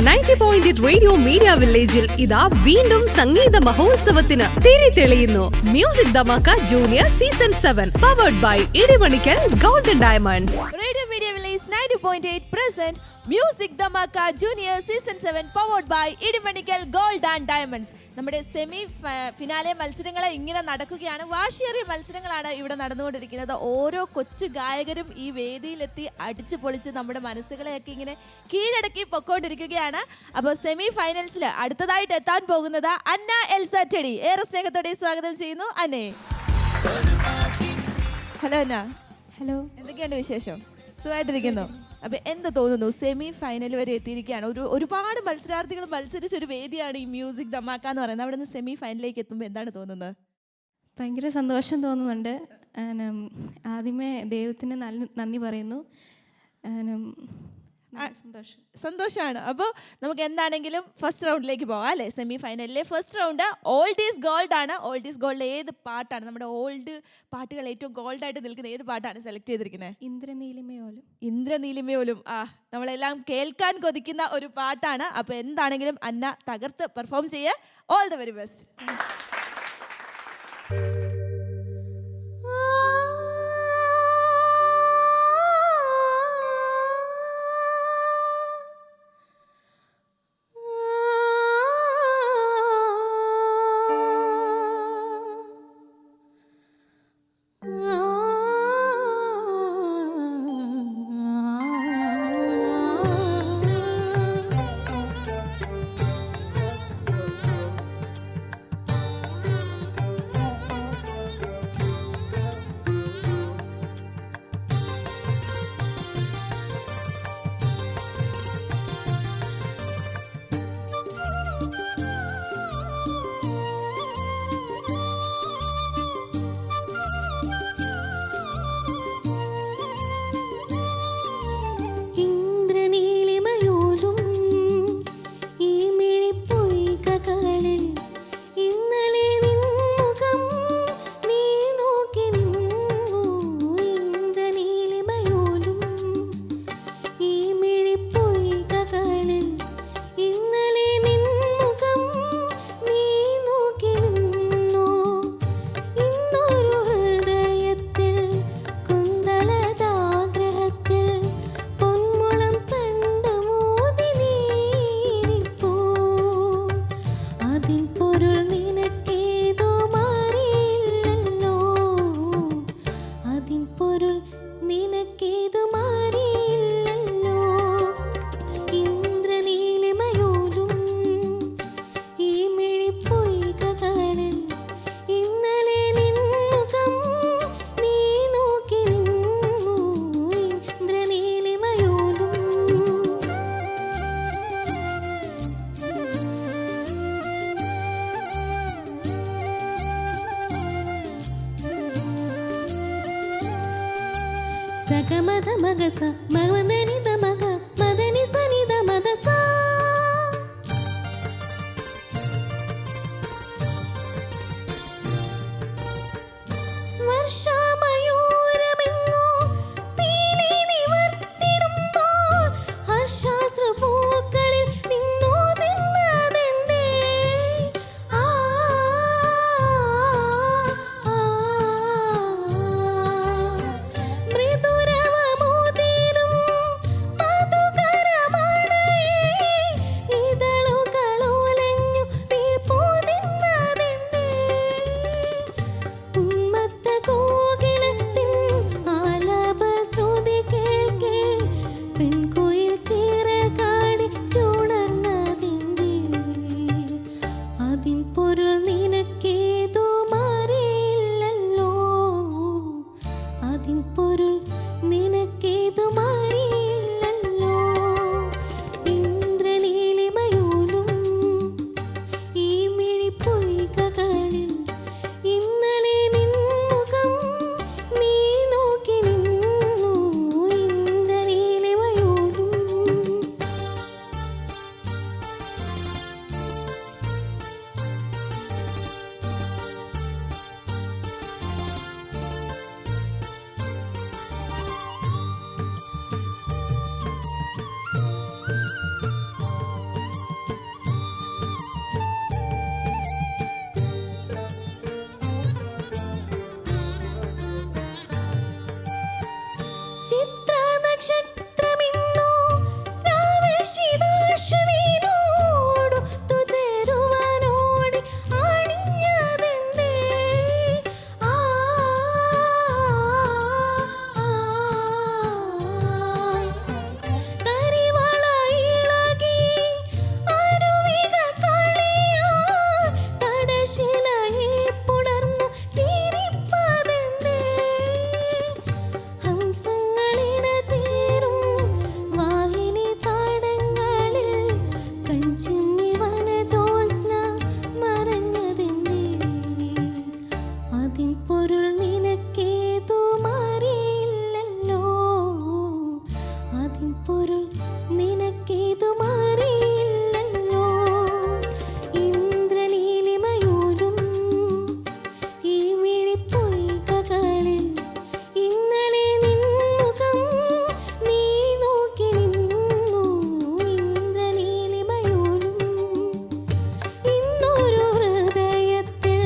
90.8 radio media വില്ലേജിൽ ഇതാ വീണ്ടും സംഗീത മഹോത്സവത്തിന് തിരി തെളിയുന്നു. Music Dhamaka junior season 7 powered by Idimanickal golden diamonds. Radio media village 90.8 present music Dhamaka junior season 7 powered by Idimanickal gold and diamonds. നമ്മുടെ സെമി ഫിനാലെ മത്സരങ്ങൾ ഇങ്ങനെ നടക്കുകയാണ്. വാശിയേറിയ മത്സരങ്ങളാണ് ഇവിടെ നടന്നുകൊണ്ടിരിക്കുന്നത്. ഓരോ കൊച്ചു ഗായകരും ഈ വേദിയിലെത്തി അടിച്ചു പൊളിച്ച് നമ്മുടെ മനസ്സുകളെയൊക്കെ ഇങ്ങനെ കീഴടക്കി പൊക്കോണ്ടിരിക്കുകയാണ്. അപ്പോൾ സെമി ഫൈനൽസിൽ അടുത്തതായിട്ട് എത്താൻ പോകുന്നത് അന്ന എൽസ ടെഡി. ഏറെ സ്നേഹത്തോടെ സ്വാഗതം ചെയ്യുന്നു അന്നേ. ഹലോ അന്ന. ഹലോ, എന്തൊക്കെയുണ്ട് വിശേഷം? സുഖമായിട്ടിരിക്കുന്നു. അപ്പം എന്ത് തോന്നുന്നു? സെമി ഫൈനൽ വരെ എത്തിയിരിക്കുകയാണ്. ഒരുപാട് മത്സരാർത്ഥികൾ മത്സരിച്ചൊരു വേദിയാണ് ഈ മ്യൂസിക് ധമാക്ക എന്ന് പറയുന്നത്. അവിടെ നിന്ന് സെമി ഫൈനലിലേക്ക് എത്തുമ്പോൾ എന്താണ് തോന്നുന്നത്? ഭയങ്കര സന്തോഷം തോന്നുന്നുണ്ട്. ആദ്യമേ ദൈവത്തിന് നന്ദി പറയുന്നു. സന്തോഷമാണ്. അപ്പോൾ നമുക്ക് എന്താണെങ്കിലും ഫസ്റ്റ് റൗണ്ടിലേക്ക് പോകാം അല്ലേ? സെമി ഫൈനലിലെ first round old is gold ആണ്. ഓൾഡ് ഈസ് ഗോൾഡ് ഏത് പാട്ടാണ്, നമ്മുടെ ഓൾഡ് പാട്ടുകൾ ഏറ്റവും ഗോൾഡായിട്ട് നിൽക്കുന്ന ഏത് പാട്ടാണ് സെലക്ട് ചെയ്തിരിക്കുന്നത്? ഇന്ദ്രനീലിമയോലും. ഇന്ദ്രനീലിമയോലും നമ്മളെല്ലാം കേൾക്കാൻ കൊതിക്കുന്ന ഒരു പാട്ടാണ്. അപ്പോൾ എന്താണെങ്കിലും അന്ന തകർത്ത് പെർഫോം ചെയ്യുക. All the very best. സഗമദ മഗസ മവനനി ദമഗ മദനി സനി ദമദസ. വർഷമയൂരമെങ്ങോ പീലി നിവർത്തിടുമ്പോൾ ഹർഷാശ്രുപൂക്കളിൽ നിന്നോ തിന്നതെന്തേ? മൃദുരവമുതിരും ചിത്ര നക്ഷത്രമിന്നു രാവിൽ ശിവാശ്വമീനോടു തുചേരുവാനോടി അണിഞ്ഞതെന്തേ ആ തരിവള ഇളകി അരുവികൾ കളിയാ തടശിലയെ പുണർന്നു ചിരിപ്പതെന്തേ ഹംസങ്ങളിണ ചേരും വാഹിനി താടങ്ങളിൽ കൺചിമ്മി വനജോത്സ്ന മറഞ്ഞതെന്തേ അതിൻ പൊരുൾ നിനക്കേതു മാറിയില്ലല്ലോ അതിൻ പൊരുൾ നിനക്കേതു മാറിയില്ലല്ലോ ഇന്ദ്രനീലിമയൂരും ഈ മിഴിപ്പൊയ്കകളിൽ ഇന്നലെ നിൻമുഖം നീ നോക്കി നിന്നു ഇന്ദ്രനീലിമയൂരും ഇന്നൊരു ഹൃദയത്തിൽ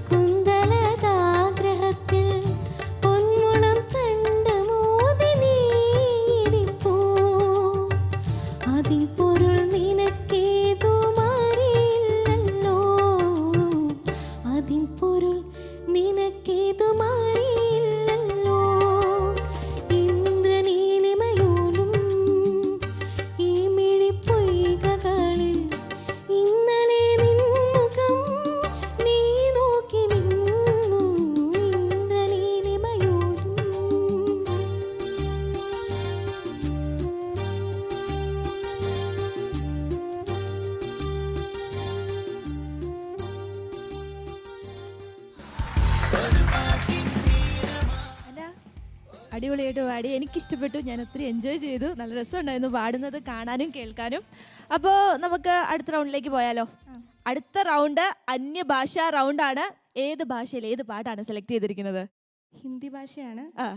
കുന്തലതാഗ്രഹത്തിൽ പൊന്മുളം കണ്ടമോതി നീയിരിപ്പൂ അതിൻ പൊരുൾ നിനക്കേതു മാറിയില്ലല്ലോ അതിൻ പൊരുൾ നിനക്കേതു മാറിയില്ലല്ലോ ഇന്ദ്രനീലിമയൂലും ഈ മിഴിപ്പൊയ്കകളിൽ ഇന്നലെ നിൻമുഖം നീ നോക്കി നിന്നു ഇന്ദ്രനീലിമയൂലും അല്ല അടിപൊളിയായിട്ട് പാടി, എനിക്കിഷ്ടപ്പെട്ടു. ഞാൻ ഒത്തിരി എൻജോയ് ചെയ്തു. നല്ല രസമുണ്ടായിരുന്നു പാടുന്നത് കാണാനും കേൾക്കാനും. അപ്പോൾ നമുക്ക് അടുത്ത റൗണ്ടിലേക്ക് പോയാലോ? അടുത്ത റൗണ്ട് അന്യഭാഷാ റൗണ്ടാണ്. ഏത് ഭാഷയിൽ ഏത് പാട്ടാണ് സെലക്ട് ചെയ്തിരിക്കുന്നത്? ഹിന്ദി ഭാഷയാണ്. ആ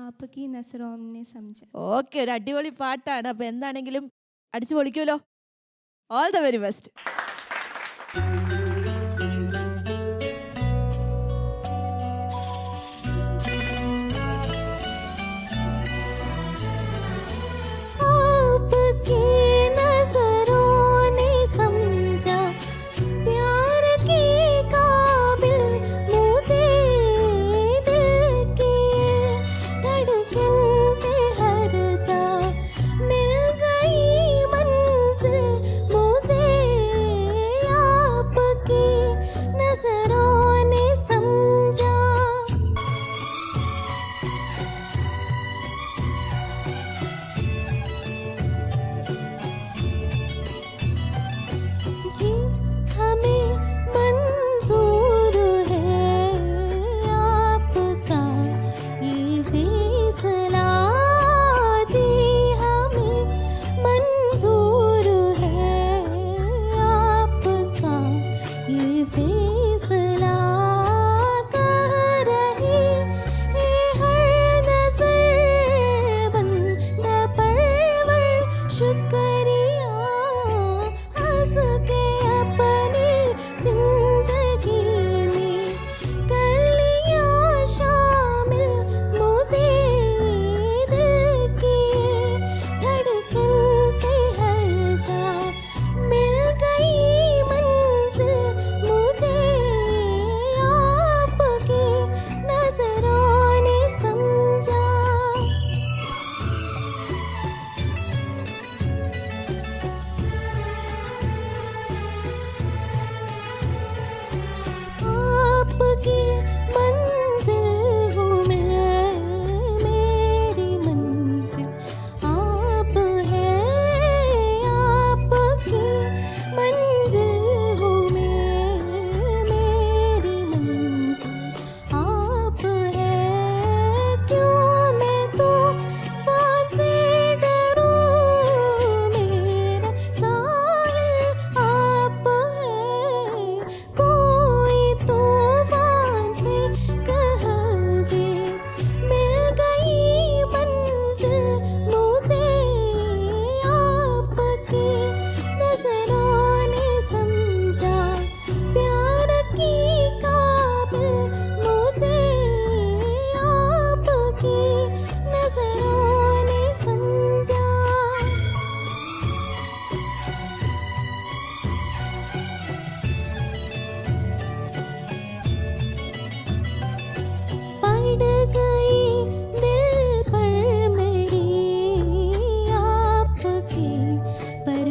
ആപ്പക്കി നസറോംനെ സംജ. ഓക്കെ, ഒരു അടിപൊളി പാട്ടാണ്. അപ്പോൾ എന്താണെങ്കിലും അടിച്ചു പൊളിക്കുമല്ലോ. All the very best. आपके नजरों ने समझा प्यार के काबिल मुझे दिल की धड़कन पे हर जा मिल गई मंजिल मुझे आप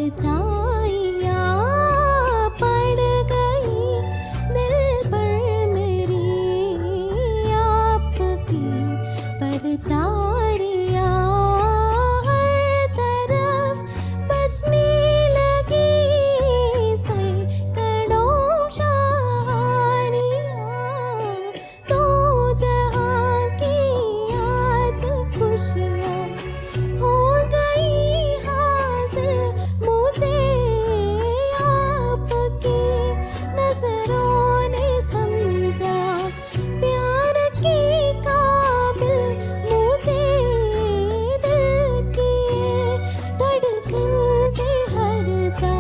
परछाइयाँ पड़ गई दिल पर मेरी आपकी परछाइयाँ हर तरफ बसने लगी सैकड़ों शानियाँ दो जहाँ की आज खुशियाँ हो गई हासिल मुझे आपकी नजरों ने समझा प्यार की काबिल मुझे दिल की धड़कन के हर जा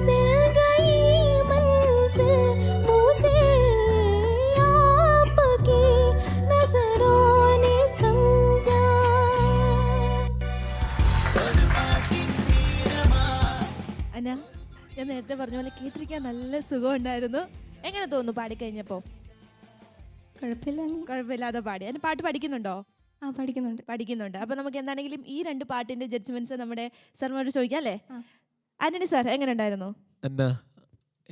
दिल गई मंजिल मुझे आपकी नजरों ने समझा. അന്ന ഞാൻ നേരത്തെ പറഞ്ഞ പോലെ കേട്ടിരിക്കാൻ നല്ല സുഖമുണ്ടായിരുന്നു. എങ്ങനെ തോന്നുന്നു പാടിക്കഴിഞ്ഞപ്പോ? കുഴപ്പമില്ല. കുഴപ്പമില്ലാതെ പാടി. അതിന് പാട്ട് പഠിക്കുന്നുണ്ടോ? ആ പഠിക്കുന്നുണ്ട്. പഠിക്കുന്നുണ്ട്. അപ്പൊ നമുക്ക് എന്താണെങ്കിലും ഈ 2 പാട്ടിന്റെ ജഡ്ജ്മെന്റ്സ് നമ്മുടെ സാറിനോട് ചോദിക്കാം അല്ലേ? ആ. ആന്റണി സാർ എങ്ങനെ ഉണ്ടായിരുന്നു? അന്ന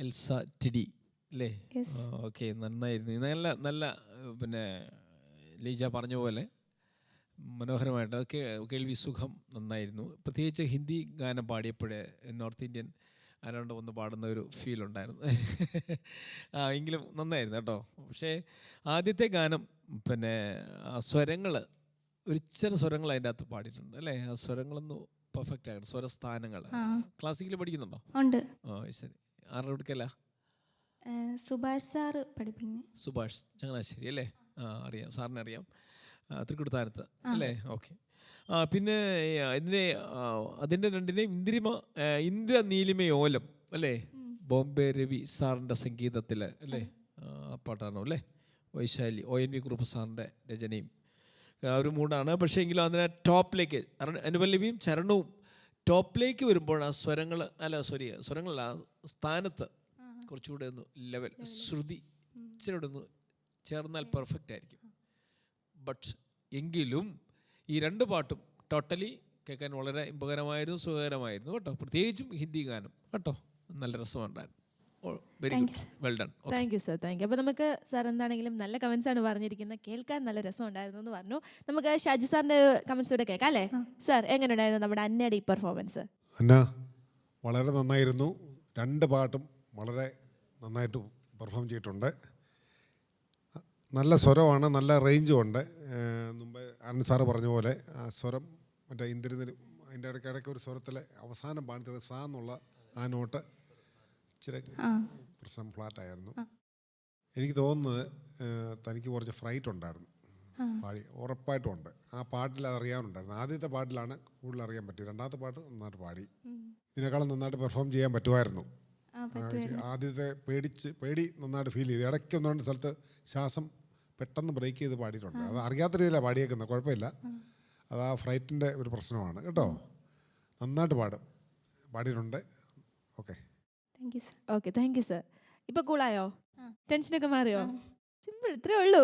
എൽസ ടിഡി അല്ലേ? Yes. ഓക്കെ, നന്നായിരുന്നു. നല്ല നല്ല പിന്നെ ലീജ പറഞ്ഞ പോലെ മനോഹരമായിട്ട് അത് കേൾവി സുഖം നന്നായിരുന്നു. പ്രത്യേകിച്ച് ഹിന്ദി ഗാനം പാടിയപ്പോഴേ നോർത്ത് ഇന്ത്യൻ ആരാണ്ട് ഒന്ന് പാടുന്ന ഒരു ഫീൽ ഉണ്ടായിരുന്നു. എങ്കിലും നന്നായിരുന്നു കേട്ടോ. പക്ഷേ ആദ്യത്തെ ഗാനം പിന്നെ ആ സ്വരങ്ങൾ ഒരു ചില സ്വരങ്ങൾ അതിൻ്റെ അകത്ത് പാടിയിട്ടുണ്ട് അല്ലേ? ആ സ്വരങ്ങളൊന്നും പെർഫെക്റ്റ് ആകണം. സ്വരസ്ഥാനങ്ങൾ ആ ക്ലാസിക്കൽ പഠിക്കുന്നുണ്ടോ? ഉണ്ട്. ഓ ശരി. ആരുടെ എടുക്കല്ല? സുഭാഷ് സാറ് പഠിപ്പിക്കുന്നു. സുഭാഷ് ചങ്ങനാശ്ശേരി അല്ലേ? അറിയാം, സാറിനെ അറിയാം. തൃക്കുടുത്താനത്ത് അല്ലേ? ഓക്കെ. പിന്നെ അതിൻ്റെ രണ്ടിനെയും ഇന്ദ്ര നീലിമയോലം അല്ലേ? ബോംബെ രവി സാറിൻ്റെ സംഗീതത്തിൽ അല്ലേ? ആ പാട്ടാണോ അല്ലേ? വൈശാലി ONV കുറുപ്പ് സാറിൻ്റെ രചനയും ഒരു മൂടാണ്. പക്ഷേ എങ്കിലും അതിനെ ടോപ്പിലേക്ക് അനുപല്ലവിയും ചരണവും ടോപ്പിലേക്ക് വരുമ്പോൾ ആ സ്വരങ്ങൾ സ്വരങ്ങളല്ല, ആ സ്ഥാനത്ത് കുറച്ചുകൂടെ ഒന്ന് ലെവൽ ശ്രുതി ഇച്ചിരി ഒന്ന് ചേർന്നാൽ പെർഫെക്റ്റ് ആയിരിക്കും. ബട്ട് എങ്കിലും ഈ 2 പാട്ടും ടോട്ടലി കേൾക്കാൻ വളരെ ഇമ്പകരമായിരുന്നു, സുഖകരമായിരുന്നു കേട്ടോ. പ്രത്യേകിച്ചും ഹിന്ദി ഗാനം കേട്ടോ, നല്ല രസമുണ്ടായിരുന്നു. Very good, well done. Thank you sir, thank you. അപ്പോൾ നമുക്ക് സാർ എന്താണെങ്കിലും നല്ല കമൻസ് ആണ് പറഞ്ഞിരിക്കുന്നത്. കേൾക്കാൻ നല്ല രസമുണ്ടായിരുന്നു എന്ന് പറഞ്ഞു. നമുക്ക് ഷാജി സാറിൻ്റെ കമൻസ് കൂടെ കേൾക്കാം അല്ലേ? സാർ എങ്ങനെ ഉണ്ടായിരുന്നു നമ്മുടെ അന്നയുടെ ഈ പെർഫോമൻസ്? അന്ന വളരെ നന്നായിരുന്നു. 2 പാട്ടും വളരെ നന്നായിട്ട് പെർഫോം ചെയ്തിട്ടുണ്ട്. നല്ല സ്വരമാണ്, നല്ല റേഞ്ചും ഉണ്ട്. മുമ്പ് അരുൺ സാറ് പറഞ്ഞ പോലെ ആ സ്വരം മറ്റേ ഇന്ദ്രനിലും അതിൻ്റെ ഇടയ്ക്കിടയ്ക്ക് ഒരു സ്വരത്തിലെ അവസാനം പാടുന്നത് സാ എന്നുള്ള ആ നോട്ട് ഇച്ചിരി പ്രശ്നം ഫ്ലാറ്റായിരുന്നു. എനിക്ക് തോന്നുന്നത് തനിക്ക് കുറച്ച് ഫ്രൈറ്റ് ഉണ്ടായിരുന്നു പാടി, ഉറപ്പായിട്ടും ഉണ്ട്. ആ പാട്ടിൽ അത് അറിയാനുണ്ടായിരുന്നു. ആദ്യത്തെ പാട്ടിലാണ് കൂടുതൽ അറിയാൻ പറ്റിയത്. 2ാമത്തെ പാട്ട് നന്നായിട്ട് പാടി. ഇതിനേക്കാളും നന്നായിട്ട് പെർഫോം ചെയ്യാൻ പറ്റുമായിരുന്നു. ആദ്യത്തെ പേടി നന്നായിട്ട് ഫീൽ ചെയ്തു. ഇടയ്ക്ക് 1-2 സ്ഥലത്ത് ശ്വാസം പെട്ടെന്ന് ബ്രേക്ക് ചെയ്ത് പാടിയിട്ടുണ്ട്. അത് അറിയാത്ത രീതിയിലാണ് പാടിയേക്കുന്നത്. കുഴപ്പമില്ല, അത് ആ ഫ്ലൈറ്റിൻ്റെ ഒരു പ്രശ്നമാണ് കേട്ടോ. നന്നായിട്ട് പാടിയിട്ടുണ്ട്. Okay, thank you sir. Okay, thank you sir. ഇപ്പോൾ കൂളായോ? ടെൻഷനൊക്കെ മാറിയോ? സിമ്പിൾ, ഇത്രേ ഉള്ളൂ.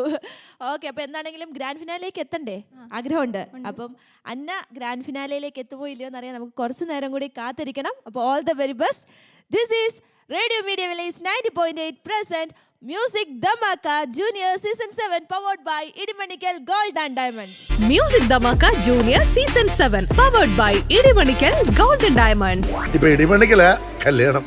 ഓക്കെ, അപ്പോൾ എന്താണെങ്കിലും ഗ്രാൻഡ് ഫിനാലയിലേക്ക് എത്തണ്ടേ? ആഗ്രഹമുണ്ട്. അപ്പം അന്ന ഗ്രാൻഡ് ഫിനാലയിലേക്ക് എത്തുമോ ഇല്ലയോ എന്നറിയാൻ നമുക്ക് കുറച്ച് നേരം കൂടി കാത്തിരിക്കണം. അപ്പോൾ all the very best. This is radio media village 90.8 present Music Dhamaka Junior Season 7 powered by Idimanikkal Gold and Diamonds. Music Dhamaka Junior Season 7 powered by Idimanikkal Gold and Diamonds. ഇപ്പൊ ഇടിമണിക്കല കല്യാണം.